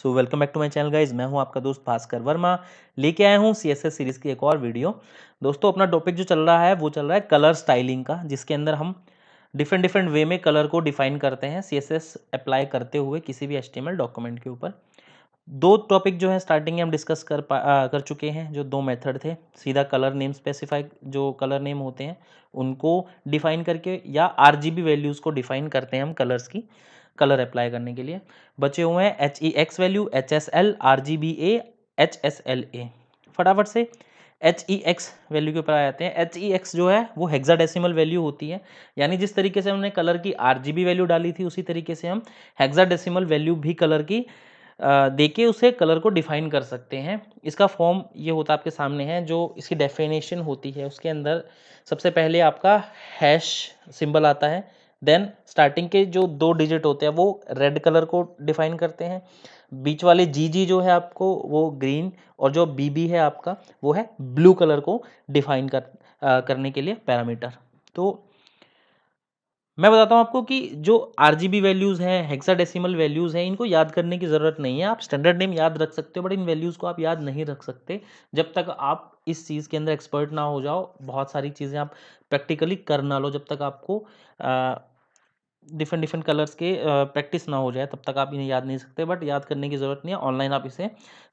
So welcome back to my channel guys. मैं हूं आपका दोस्त भास्कर वर्मा। लेके आया हूं सीएसएस सीरीज की एक और वीडियो। दोस्तों अपना टॉपिक जो चल रहा है वो चल रहा है कलर स्टाइलिंग का, जिसके अंदर हम डिफरेंट डिफरेंट वे में कलर को डिफाइन करते हैं सीएसएस अप्लाई करते हुए किसी भी एचटीएमएल डॉक्यूमेंट के ऊपर। दो टॉपिक जो है स्टार्टिंग में हम डिस्कस कर चुके हैं। जो दो मेथड थे, सीधा कलर नेम स्पेसिफाई, जो कलर नेम होते हैं उनको डिफाइन करके, या आरजीबी वैल्यूज़ को डिफाइन करते हैं हम कलर्स की, कलर अप्लाई करने के लिए। बचे हुए हैं H E X value, H S L, R G B A, H S L A. फटाफट से एच ई एक्स वैल्यू के ऊपर आ जाते हैं। एच ई एक्स जो है वो हेक्साडेसिमल वैल्यू होती है, यानी जिस तरीके से हमने कलर की आर जी बी वैल्यू डाली थी उसी तरीके से हम हेक्साडेसिमल वैल्यू भी कलर की देके उसे कलर को डिफाइन कर सकते हैं। इसका फॉर्म ये होता है आपके सामने है। जो इसकी डेफिनेशन होती है उसके अंदर सबसे पहले आपका हैश सिंबल आता है, देन स्टार्टिंग के जो दो डिजिट होते हैं वो रेड कलर को डिफाइन करते हैं, बीच वाले जी जी जो है आपको वो ग्रीन, और जो बी बी है आपका वो है ब्लू कलर को डिफाइन करने के लिए पैरामीटर। तो मैं बताता हूँ आपको कि जो आरजीबी वैल्यूज़ हैं, हेक्साडेसिमल वैल्यूज़ हैं, इनको याद करने की ज़रूरत नहीं है। आप स्टैंडर्ड नेम याद रख सकते हो, बट इन वैल्यूज़ को आप याद नहीं रख सकते जब तक आप इस चीज़ के अंदर एक्सपर्ट ना हो जाओ। बहुत सारी चीज़ें आप प्रैक्टिकली कर ना लो, जब तक आपको डिफरेंट डिफरेंट कलर्स के प्रैक्टिस ना हो जाए तब तक आप इन्हें याद नहीं सकते। बट याद करने की ज़रूरत नहीं है, ऑनलाइन आप इसे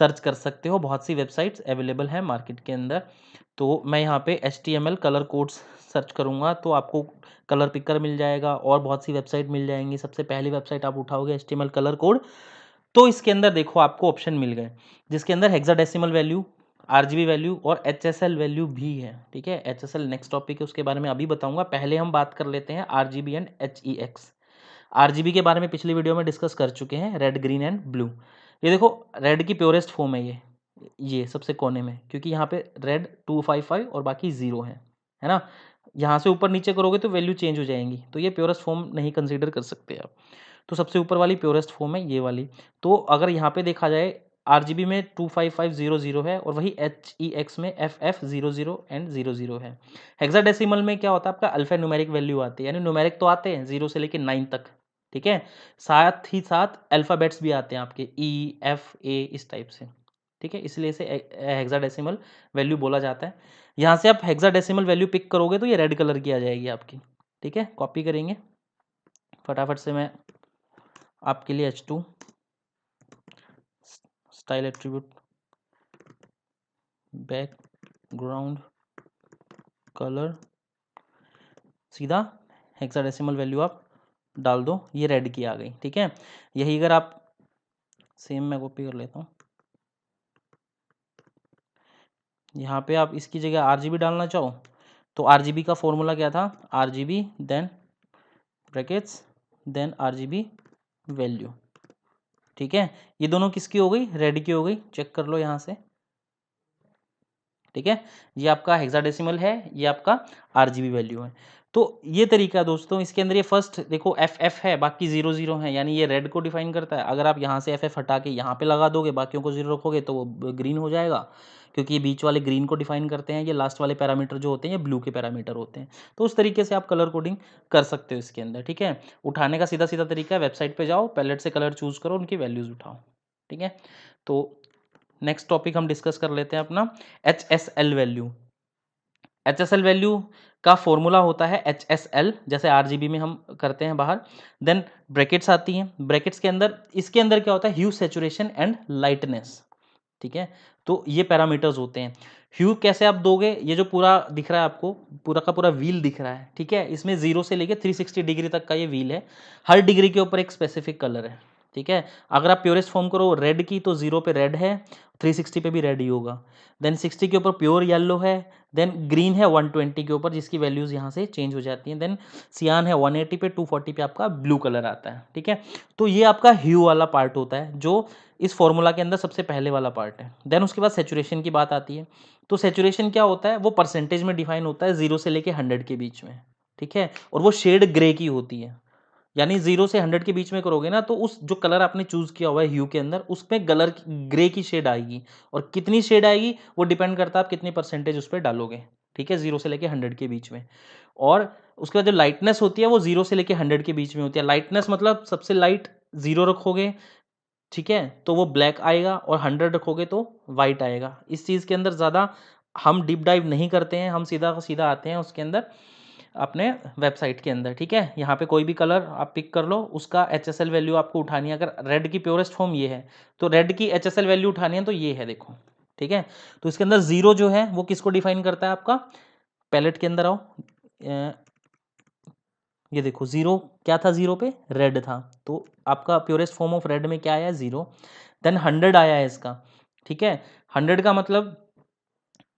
सर्च कर सकते हो। बहुत सी वेबसाइट्स अवेलेबल हैं मार्केट के अंदर। तो मैं यहाँ पे HTML कलर कोड्स सर्च करूँगा तो आपको कलर पिकर मिल जाएगा और बहुत सी वेबसाइट मिल जाएंगी। सबसे पहली वेबसाइट आप उठाओगे HTML कलर कोड, तो इसके अंदर देखो आपको ऑप्शन मिल गए जिसके अंदर हेक्साडेसिमल वैल्यू, आरजीबी वैल्यू और एचएसएल वैल्यू भी है। ठीक है, एचएसएल नेक्स्ट टॉपिक है, उसके बारे में अभी बताऊंगा। पहले हम बात कर लेते हैं आरजीबी एंड एचईएक्स। आरजीबी के बारे में पिछली वीडियो में डिस्कस कर चुके हैं, रेड ग्रीन एंड ब्लू। ये देखो रेड की प्योरेस्ट फॉर्म है ये सबसे कोने में, क्योंकि यहाँ पे रेड 255 और बाकी 0 है ना। यहाँ से ऊपर नीचे करोगे तो वैल्यू चेंज हो जाएंगी, तो ये प्योरेस्ट फॉर्म नहीं कंसीडर कर सकते आप। तो सबसे ऊपर वाली प्योरेस्ट फॉर्म है ये वाली। तो अगर यहाँ पे देखा जाए आरजीबी में 25500 है और वही HEX में FF00 एंड 00 है। हेक्साडेसिमल में क्या होता है आपका अल्फा न्यूमेरिक वैल्यू आती है, यानी न्यूमेरिक तो आते हैं 0 से लेकर 9 तक। ठीक है, साथ ही साथ अल्फ़ाबेट्स भी आते हैं आपके EFA इस टाइप से। ठीक है, इसलिए इसे हेक्साडेसिमल वैल्यू बोला जाता है। यहाँ से आप हेक्साडेसिमल वैल्यू पिक करोगे तो ये रेड कलर की आ जाएगी आपकी। ठीक है, कॉपी करेंगे फटाफट से। मैं आपके लिए H2 style attribute background colour, सीधा हेक्साडेसिमल वैल्यू आप डाल दो, ये रेड की आ गई। ठीक है, यही अगर आप सेम मैं कॉपी कर लेता हूँ, यहाँ पे आप इसकी जगह आरजीबी डालना चाहो तो आरजीबी का फॉर्मूला क्या था, RGB then brackets then RGB value. ठीक है, ये दोनों किसकी हो गई, रेड की हो गई, चेक कर लो यहाँ से। ठीक है, ये आपका हेक्साडेसिमल है, ये आपका आरजीबी वैल्यू है। तो ये तरीका है दोस्तों। इसके अंदर ये फर्स्ट देखो FF है, बाकी 00 है, यानी ये रेड को डिफाइन करता है। अगर आप यहाँ से FF हटा के यहाँ पे लगा दोगे, बाकियों को 0 रखोगे तो वो ग्रीन हो जाएगा, क्योंकि ये बीच वाले ग्रीन को डिफाइन करते हैं, ये लास्ट वाले पैरामीटर जो होते हैं ये ब्लू के पैरामीटर होते हैं। तो उस तरीके से आप कलर कोडिंग कर सकते हो इसके अंदर। ठीक है, उठाने का सीधा सीधा तरीका है, वेबसाइट पे जाओ, पैलेट से कलर चूज करो, उनकी वैल्यूज उठाओ। ठीक है, तो नेक्स्ट टॉपिक हम डिस्कस कर लेते हैं अपना HSL वैल्यू। HSL वैल्यू का फॉर्मूला होता है HSL, जैसे RGB में हम करते हैं बाहर। देन ब्रैकेट्स आती हैं, ब्रैकेट्स के अंदर इसके अंदर क्या होता है, ह्यू, सैचुरेशन एंड लाइटनेस। ठीक है, तो ये पैरामीटर्स होते हैं। ह्यू कैसे आप दोगे, ये जो पूरा दिख रहा है आपको, पूरा का पूरा व्हील दिख रहा है। ठीक है, इसमें 0 से लेके 360 डिग्री तक का ये व्हील है, हर डिग्री के ऊपर एक स्पेसिफिक कलर है। ठीक है, अगर आप प्योरेस्ट फॉर्म करो रेड की तो 0 पे रेड है, 360 पे भी रेड ही होगा। देन 60 के ऊपर प्योर येलो है, देन ग्रीन है 120 के ऊपर, जिसकी वैल्यूज यहाँ से चेंज हो जाती हैं। देन सियान है 180 पे, 240 पे आपका ब्लू कलर आता है। ठीक है, तो ये आपका ह्यू वाला पार्ट होता है जो इस फॉर्मूला के अंदर सबसे पहले वाला पार्ट है। देन उसके बाद सेचुरेशन की बात आती है। तो सेचुरेशन क्या होता है, वो परसेंटेज में डिफाइन होता है 0 से लेके 100 के बीच में। ठीक है, और वो शेड ग्रे की होती है, यानी 0 से 100 के बीच में करोगे ना तो उस जो कलर आपने चूज किया हुआ है ह्यू के अंदर, उसमें कलर ग्रे की शेड आएगी, और कितनी शेड आएगी वो डिपेंड करता है आप कितनी परसेंटेज उस पर डालोगे। ठीक है, 0 से लेके 100 के बीच में। और उसके बाद जो लाइटनेस होती है वो 0 से लेके 100 के बीच में होती है। लाइटनेस मतलब सबसे लाइट 0 रखोगे, ठीक है, तो वो ब्लैक आएगा, और 100 रखोगे तो वाइट आएगा। इस चीज़ के अंदर ज़्यादा हम डीप डाइव नहीं करते हैं, हम सीधा सीधा आते हैं उसके अंदर अपने वेबसाइट के अंदर। ठीक है, यहाँ पे कोई भी कलर आप पिक कर लो, उसका HSL वैल्यू आपको उठानी है। अगर रेड की प्योरेस्ट फॉर्म ये है तो रेड की HSL वैल्यू उठानी है, तो ये है, देखो। ठीक है, तो इसके अंदर जीरो जो है वो किसको डिफाइन करता है? आपका पैलेट के अंदर आओ, ये देखो जीरो क्या था, जीरो पे रेड था, तो आपका प्योरेस्ट फॉर्म ऑफ रेड में क्या आया? जीरो। देन 100 आया है इसका। ठीक है, 100 का मतलब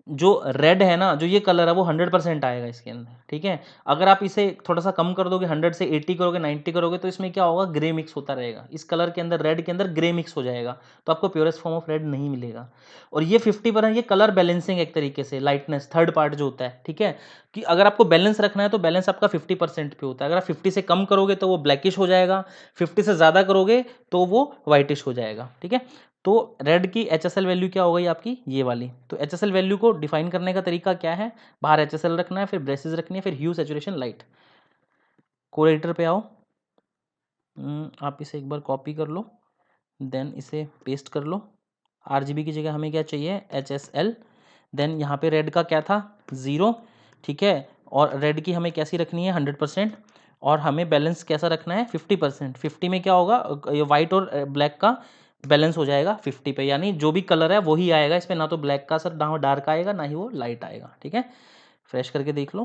जो रेड है ना, जो ये कलर है वो 100% आएगा इसके अंदर। ठीक है, अगर आप इसे थोड़ा सा कम कर दोगे, 100 से 80 करोगे, 90 करोगे, तो इसमें क्या होगा? ग्रे मिक्स होता रहेगा। इस कलर के अंदर, रेड के अंदर ग्रे मिक्स हो जाएगा, तो आपको प्योरेस्ट फॉर्म ऑफ रेड नहीं मिलेगा। और ये 50%, ये कलर बैलेंसिंग एक तरीके से, लाइटनेस थर्ड पार्ट जो होता है। ठीक है, कि अगर आपको बैलेंस रखना है तो बैलेंस आपका 50% पे होता है। अगर आप 50 से कम करोगे तो वो ब्लैकिश हो जाएगा, 50 से ज़्यादा करोगे तो वो वाइटिश हो जाएगा। ठीक है, तो रेड की HSL वैल्यू क्या हो गई आपकी? ये वाली। तो HSL वैल्यू को डिफाइन करने का तरीका क्या है? बाहर HSL रखना है, फिर ब्रेसेस रखनी है, फिर ह्यू, सैचुरेशन, लाइट। कोएडिटर पे आओ, आप इसे एक बार कॉपी कर लो, देन इसे पेस्ट कर लो। RGB की जगह हमें क्या चाहिए? HSL। देन यहाँ पे रेड का क्या था? ज़ीरो। ठीक है, और रेड की हमें कैसी रखनी है? 100%। और हमें बैलेंस कैसा रखना है? 50%। 50 में क्या होगा? ये वाइट और ब्लैक का बैलेंस हो जाएगा 50 पे, यानी जो भी कलर है वही आएगा इस पे, ना तो ब्लैक का असर, ना वो डार्क आएगा, ना ही वो लाइट आएगा। ठीक है, फ्रेश करके देख लो।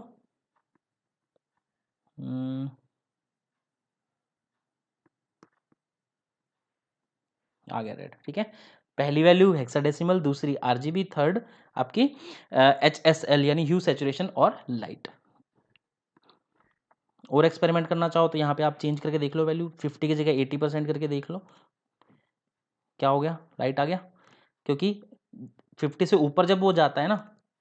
आ गया रेड। ठीक है, पहली वैल्यू हेक्साडेसिमल, दूसरी RGB, थर्ड आपकी HSL यानी ह्यू, सैचुरेशन और लाइट। और एक्सपेरिमेंट करना चाहो तो यहाँ पे आप चेंज करके देख लो वैल्यू, 50 की जगह 80% करके देख लो, क्या हो गया? लाइट आ गया, क्योंकि 50 से ऊपर जब वो जाता है ना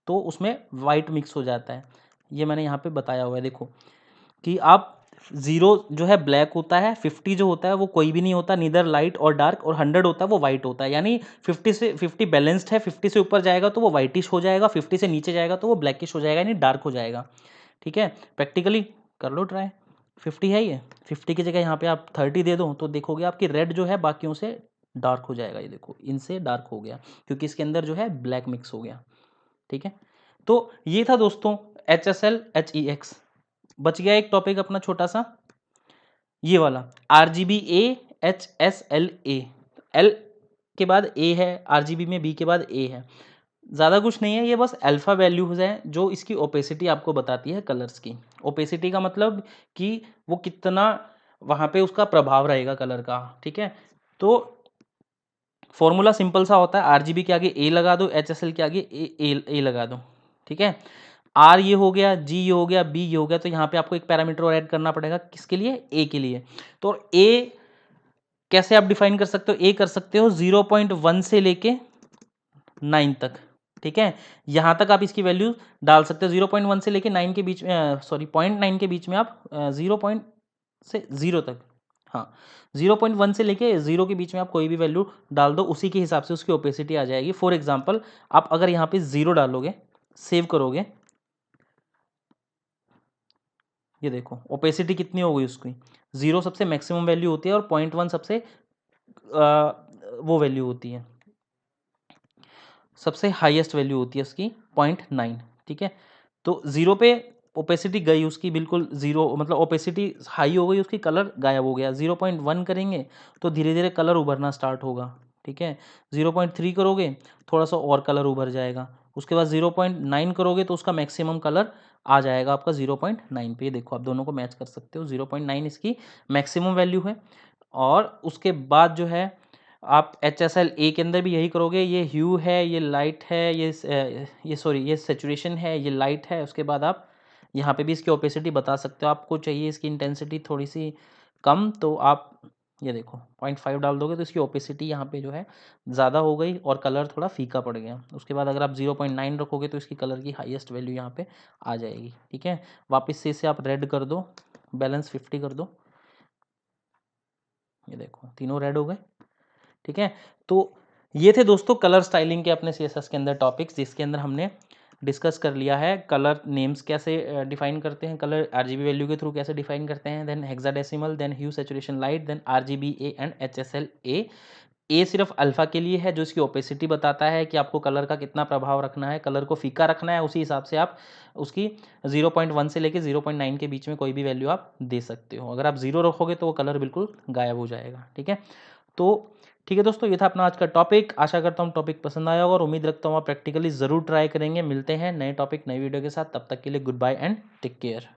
तो उसमें वाइट मिक्स हो जाता है। ये मैंने यहाँ पे बताया हुआ है, देखो कि आप जीरो जो है ब्लैक होता है, 50 जो होता है वो कोई भी नहीं होता, नीदर लाइट और डार्क, और 100 होता है वो वाइट होता है। यानी 50 बैलेंस्ड है, 50 से ऊपर जाएगा तो वो वाइटिश हो जाएगा, 50 से नीचे जाएगा तो वो ब्लैकिश हो जाएगा, यानी डार्क हो जाएगा। ठीक है, प्रैक्टिकली कर लो ट्राई। 50 है ये, 50 की जगह यहाँ पे आप 30 दे दो तो देखोगे आपकी रेड जो है बाकियों से डार्क हो जाएगा। ये देखो, इनसे डार्क हो गया क्योंकि इसके अंदर जो है ब्लैक मिक्स हो गया। ठीक है, तो ये था दोस्तों HSL HEX। बच गया एक टॉपिक अपना छोटा सा, ये वाला RGBA HSLA। L के बाद A है, RGB में B के बाद A है। ज़्यादा कुछ नहीं है, ये बस अल्फ़ा वैल्यूज़ हैं जो इसकी ओपेसिटी आपको बताती है कलर्स की। ओपेसिटी का मतलब कि वो कितना वहाँ पे उसका प्रभाव रहेगा कलर का। ठीक है, तो फॉर्मूला सिंपल सा होता है, RGB के आगे A लगा दो, HSL के आगे A लगा दो। ठीक है, R ये हो गया, G ये हो गया, B ये हो गया, तो यहाँ पे आपको एक पैरामीटर और ऐड करना पड़ेगा, किसके लिए? A के लिए। तो A कैसे आप डिफाइन कर सकते हो? A कर सकते हो 0.1 से लेके 9 तक। ठीक है, यहाँ तक आप इसकी वैल्यू डाल सकते हो, 0.1 से लेके 9 के बीच में, सॉरी 0.9 के बीच में आप 0 पॉइंट से 0 तक, हाँ 0.1 से लेके 0 के बीच में आप कोई भी वैल्यू डाल दो, उसी के हिसाब से उसकी ओपेसिटी आ जाएगी। फॉर एग्जांपल आप अगर यहाँ पे 0 डालोगे, सेव करोगे, ये देखो ओपेसिटी कितनी हो गई उसकी? 0 सबसे मैक्सिमम वैल्यू होती है और 0.1 सबसे वो वैल्यू होती है, सबसे हाईएस्ट वैल्यू होती है उसकी 0.9। ठीक है, तो 0 पे ओपेसिटी गई उसकी बिल्कुल, 0 मतलब ओपेसिटी हाई हो गई उसकी, कलर गायब हो गया। 0.1 करेंगे तो धीरे धीरे कलर उभरना स्टार्ट होगा। ठीक है, 0.3 करोगे थोड़ा सा और कलर उभर जाएगा, उसके बाद 0.9 करोगे तो उसका मैक्सिमम कलर आ जाएगा आपका 0.9 पे। देखो आप दोनों को मैच कर सकते हो, 0.9 इसकी मैक्सिमम वैल्यू है। और उसके बाद जो है आप HSL के अंदर भी यही करोगे, ये ह्यू है, ये लाइट है, ये सॉरी ये सेचुरेशन है, ये लाइट है। उसके बाद आप यहाँ पे भी इसकी ओपेसिटी बता सकते हो, आपको चाहिए इसकी इंटेंसिटी थोड़ी सी कम, तो आप ये देखो 0.5 डाल दोगे तो इसकी ओपेसिटी यहाँ पे जो है ज़्यादा हो गई और कलर थोड़ा फीका पड़ गया। उसके बाद अगर आप 0.9 रखोगे तो इसकी कलर की हाईएस्ट वैल्यू यहाँ पे आ जाएगी। ठीक है, वापस से इसे आप रेड कर दो, बैलेंस 50 कर दो, ये देखो तीनों रेड हो गए। ठीक है, तो ये थे दोस्तों कलर स्टाइलिंग के अपने CSS के अंदर टॉपिक्स, जिसके अंदर हमने डिस्कस कर लिया है कलर नेम्स कैसे डिफाइन करते हैं, कलर RGB वैल्यू के थ्रू कैसे डिफाइन करते हैं, then hexadecimal, then hue, saturation, light, then RGBA and HSLA। A सिर्फ अल्फ़ा के लिए है, जो इसकी ओपेसिटी बताता है कि आपको कलर का कितना प्रभाव रखना है, कलर को फीका रखना है, उसी हिसाब से आप उसकी 0.1 से लेके 0.9 के बीच में कोई भी वैल्यू आप दे सकते हो। अगर आप 0 रखोगे तो वो कलर बिल्कुल गायब हो जाएगा, ठीक है। तो ठीक है दोस्तों, ये था अपना आज का टॉपिक। आशा करता हूँ टॉपिक पसंद आया होगा और उम्मीद रखता हूँ आप प्रैक्टिकली ज़रूर ट्राई करेंगे। मिलते हैं नए टॉपिक नई वीडियो के साथ, तब तक के लिए good bye and take care.